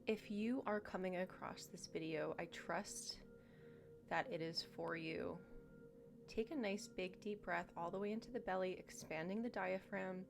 If you are coming across this video, I trust that it is for you. Take a nice big deep breath all the way into the belly, expanding the diaphragm.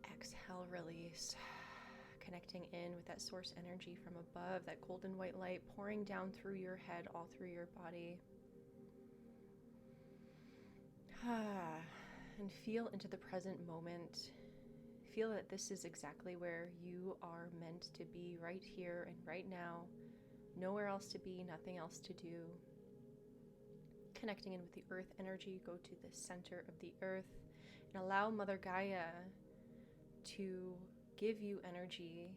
Exhale, release. Connecting in with that source energy from above, that golden white light pouring down through your head, all through your body. And feel into the present moment. Feel that this is exactly where you are meant to be, right here and right now. Nowhere else to be, nothing else to do. Connecting in with the earth energy, go to the center of the earth and allow Mother Gaia to give you energy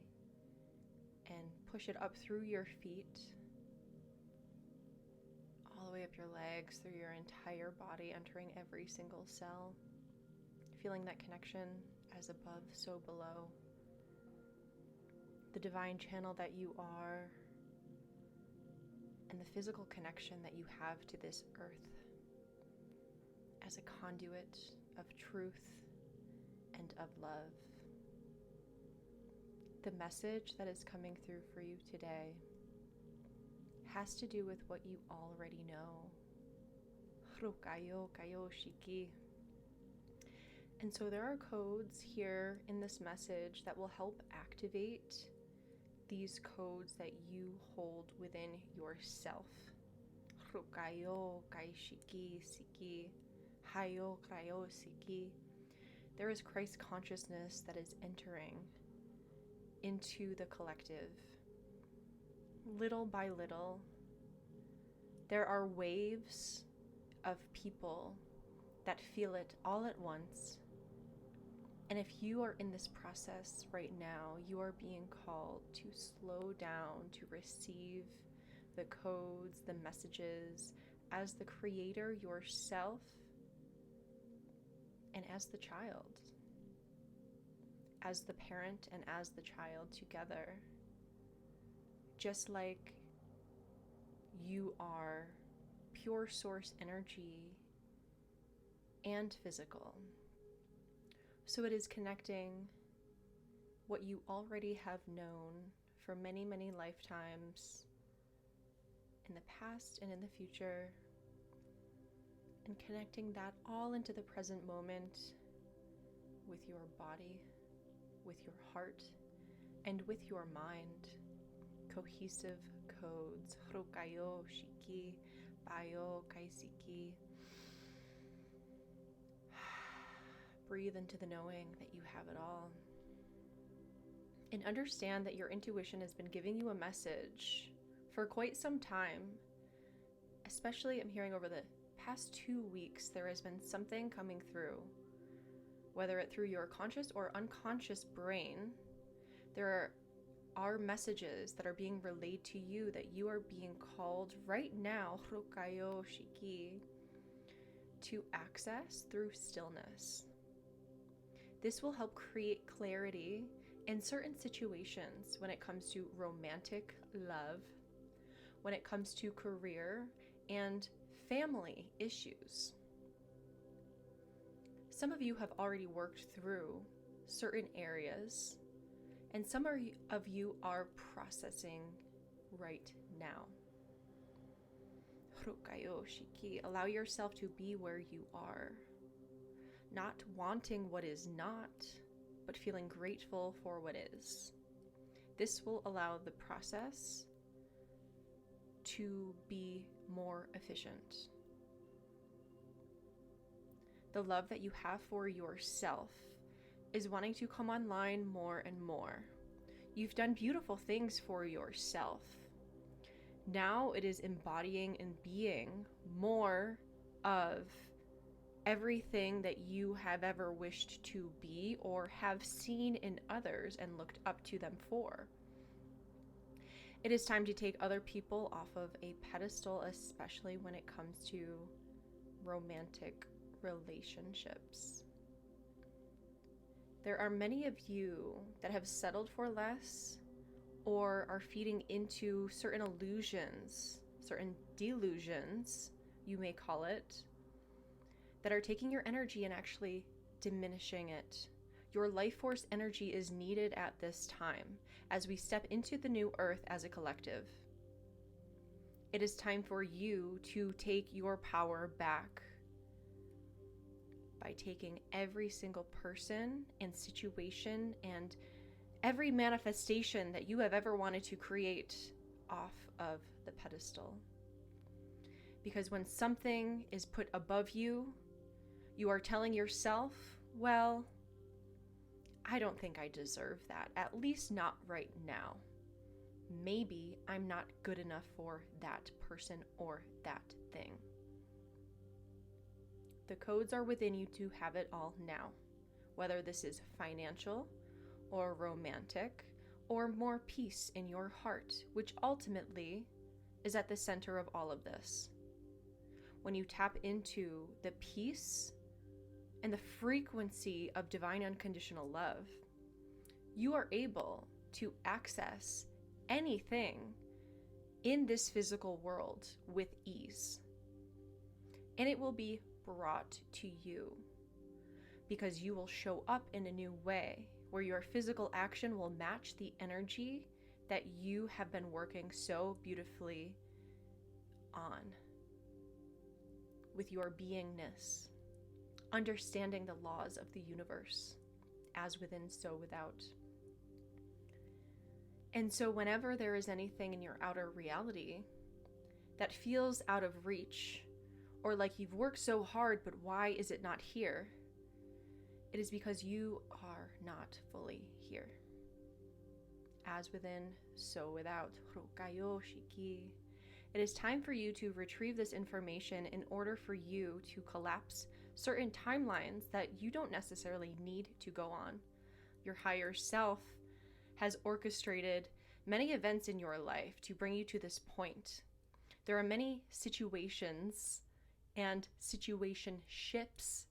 and push it up through your feet, all the way up your legs, through your entire body, entering every single cell. Feeling that connection as above, so below. The divine channel that you are, and the physical connection that you have to this earth as a conduit of truth and of love. The message that is coming through for you today has to do with what you already know. And so there are codes here in this message that will help activate these codes that you hold within yourself. There is Christ consciousness that is entering into the collective. Little by little, there are waves of people that feel it all at once. And if you are in this process right now, you are being called to slow down, to receive the codes, the messages, as the creator yourself and as the child, as the parent and as the child together. Just like you are pure source energy and physical. So it is connecting what you already have known for many, many lifetimes in the past and in the future, and connecting that all into the present moment with your body, with your heart, and with your mind. Cohesive codes. Hrukayo, Shiki, Bayo, Kaisiki. Breathe into the knowing that you have it all. And understand that your intuition has been giving you a message for quite some time. Especially, I'm hearing over the past 2 weeks, there has been something coming through. Whether it through your conscious or unconscious brain, there are messages that are being relayed to you that you are being called right now, Hrukayo, Shiki, to access through stillness. This will help create clarity in certain situations when it comes to romantic love, when it comes to career and family issues. Some of you have already worked through certain areas, and some of you are processing right now. Allow yourself to be where you are. Not wanting what is not, but feeling grateful for what is. This will allow the process to be more efficient. The love that you have for yourself is wanting to come online more and more. You've done beautiful things for yourself. Now it is embodying and being more of everything that you have ever wished to be or have seen in others and looked up to them for. It is time to take other people off of a pedestal, especially when it comes to romantic relationships. There are many of you that have settled for less or are feeding into certain illusions, certain delusions, you may call it, that are taking your energy and actually diminishing it. Your life force energy is needed at this time as we step into the new earth as a collective. It is time for you to take your power back by taking every single person and situation and every manifestation that you have ever wanted to create off of the pedestal. Because when something is put above you, you are telling yourself, well, I don't think I deserve that, at least not right now. Maybe I'm not good enough for that person or that thing. The codes are within you to have it all now, whether this is financial or romantic or more peace in your heart, which ultimately is at the center of all of this. When you tap into the peace and the frequency of divine unconditional love, you are able to access anything in this physical world with ease. And it will be brought to you because you will show up in a new way where your physical action will match the energy that you have been working so beautifully on with your beingness, understanding the laws of the universe, as within, so without. And so whenever there is anything in your outer reality that feels out of reach, or like you've worked so hard, but why is it not here? It is because you are not fully here. As within, so without. It is time for you to retrieve this information in order for you to collapse certain timelines that you don't necessarily need to go on. Your higher self has orchestrated many events in your life to bring you to this point. There are many situations and situationships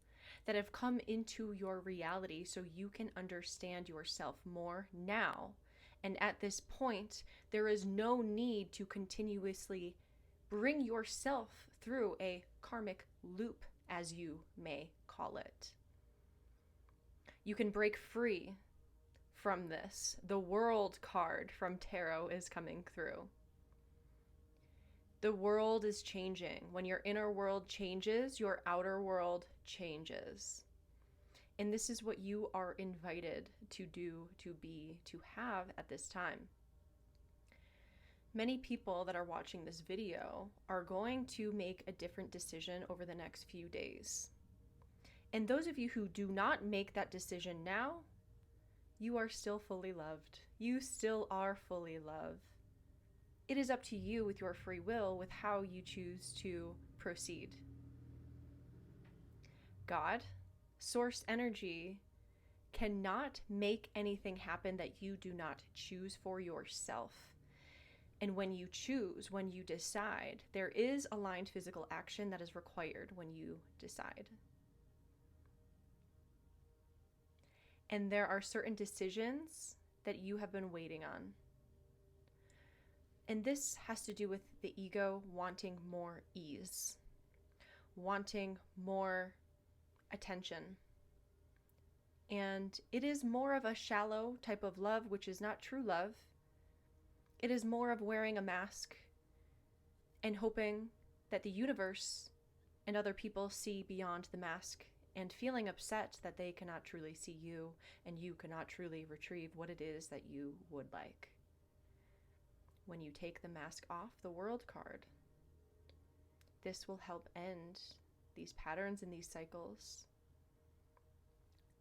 that have come into your reality so you can understand yourself more now. And at this point, there is no need to continuously bring yourself through a karmic loop, as you may call it. You can break free from this. The World card from Tarot is coming through. The world is changing. When your inner world changes, your outer world changes. And this is what you are invited to do, to be, to have at this time. Many people that are watching this video are going to make a different decision over the next few days. And those of you who do not make that decision now, you are still fully loved. You still are fully loved. It is up to you with your free will with how you choose to proceed. God, source energy, cannot make anything happen that you do not choose for yourself. And when you choose, when you decide, there is aligned physical action that is required when you decide. And there are certain decisions that you have been waiting on. And this has to do with the ego wanting more ease, wanting more attention. And it is more of a shallow type of love, which is not true love. It is more of wearing a mask and hoping that the universe and other people see beyond the mask and feeling upset that they cannot truly see you and you cannot truly retrieve what it is that you would like. When you take the mask off the World card, this will help end these patterns and these cycles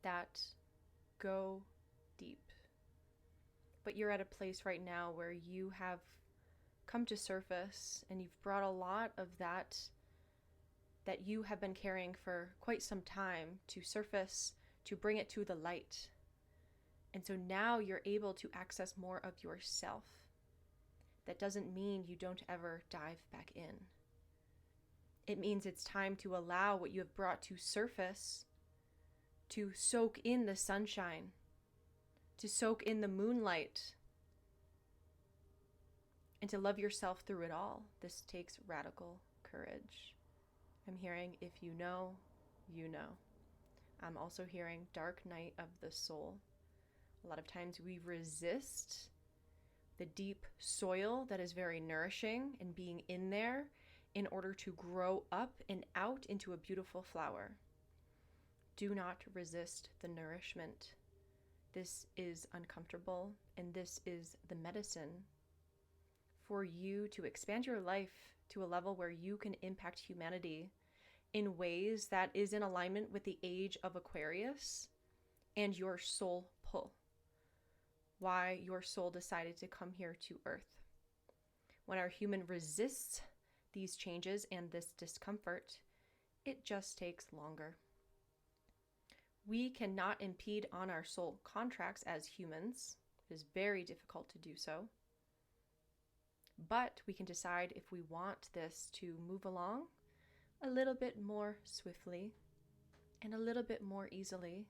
that go deep. But you're at a place right now where you have come to surface and you've brought a lot of that you have been carrying for quite some time to surface, to bring it to the light. And so now you're able to access more of yourself. That doesn't mean you don't ever dive back in. It means it's time to allow what you have brought to surface to soak in the sunshine, to soak in the moonlight, and to love yourself through it all. This takes radical courage. I'm hearing, if you know, you know. I'm also hearing dark night of the soul. A lot of times we resist the deep soil that is very nourishing and being in there in order to grow up and out into a beautiful flower. Do not resist the nourishment. This is uncomfortable, and this is the medicine for you to expand your life to a level where you can impact humanity in ways that is in alignment with the age of Aquarius and your soul pull. Why your soul decided to come here to Earth. When our human resists these changes and this discomfort, it just takes longer. We cannot impede on our soul contracts as humans. It is very difficult to do so. But we can decide if we want this to move along a little bit more swiftly and a little bit more easily,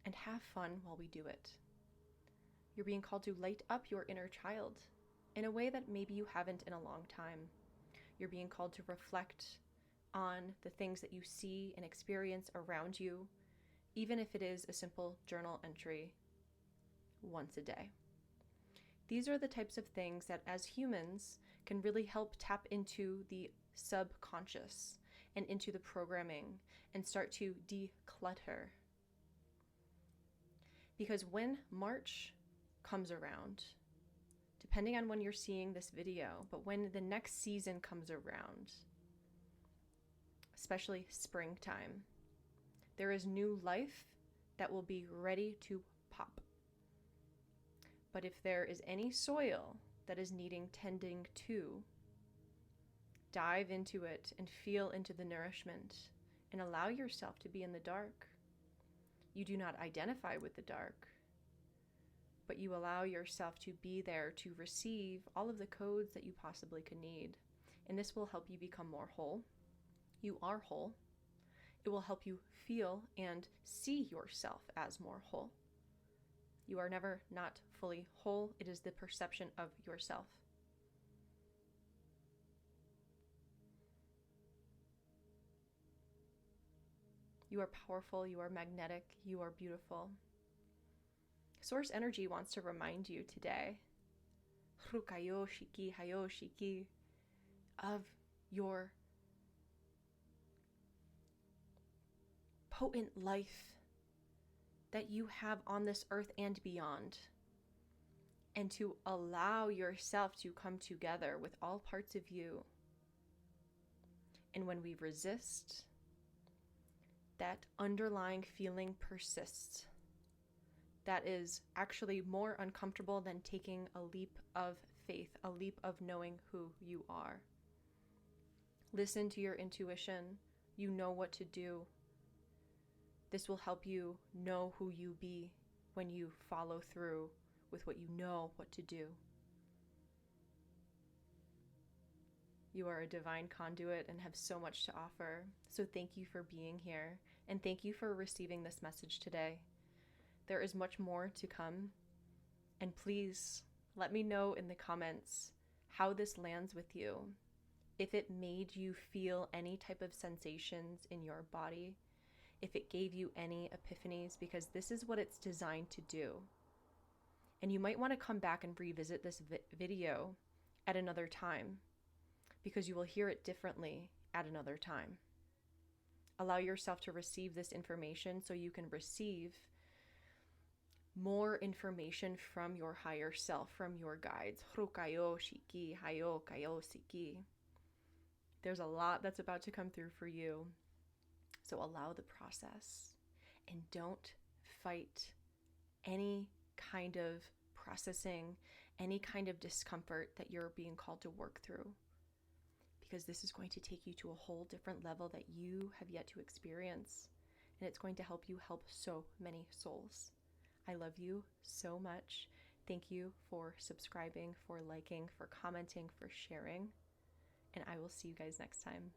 and have fun while we do it. You're being called to light up your inner child in a way that maybe you haven't in a long time. You're being called to reflect on the things that you see and experience around you, even if it is a simple journal entry once a day. These are the types of things that as humans can really help tap into the subconscious and into the programming and start to declutter. Because when March comes around, depending on when you're seeing this video, but when the next season comes around, especially springtime, there is new life that will be ready to pop. But if there is any soil that is needing tending to, dive into it and feel into the nourishment and allow yourself to be in the dark. You do not identify with the dark, but you allow yourself to be there to receive all of the codes that you possibly could need. And this will help you become more whole. You are whole. It will help you feel and see yourself as more whole. You are never not fully whole. It is the perception of yourself. You are powerful. You are magnetic. You are beautiful. Source energy wants to remind you today of your potent life that you have on this earth and beyond, and to allow yourself to come together with all parts of you. And when we resist, that underlying feeling persists. That is actually more uncomfortable than taking a leap of faith, a leap of knowing who you are. Listen to your intuition. You know what to do. This will help you know who you be when you follow through with what you know what to do. You are a divine conduit and have so much to offer. So thank you for being here, and thank you for receiving this message today. There is much more to come, and please let me know in the comments how this lands with you. If it made you feel any type of sensations in your body, if it gave you any epiphanies, because this is what it's designed to do. And you might want to come back and revisit this video at another time, because you will hear it differently at another time. Allow yourself to receive this information so you can receive more information from your higher self, from your guides. There's a lot that's about to come through for you. So allow the process and don't fight any kind of processing, any kind of discomfort that you're being called to work through. Because this is going to take you to a whole different level that you have yet to experience. And it's going to help you help so many souls. I love you so much. Thank you for subscribing, for liking, for commenting, for sharing. And I will see you guys next time.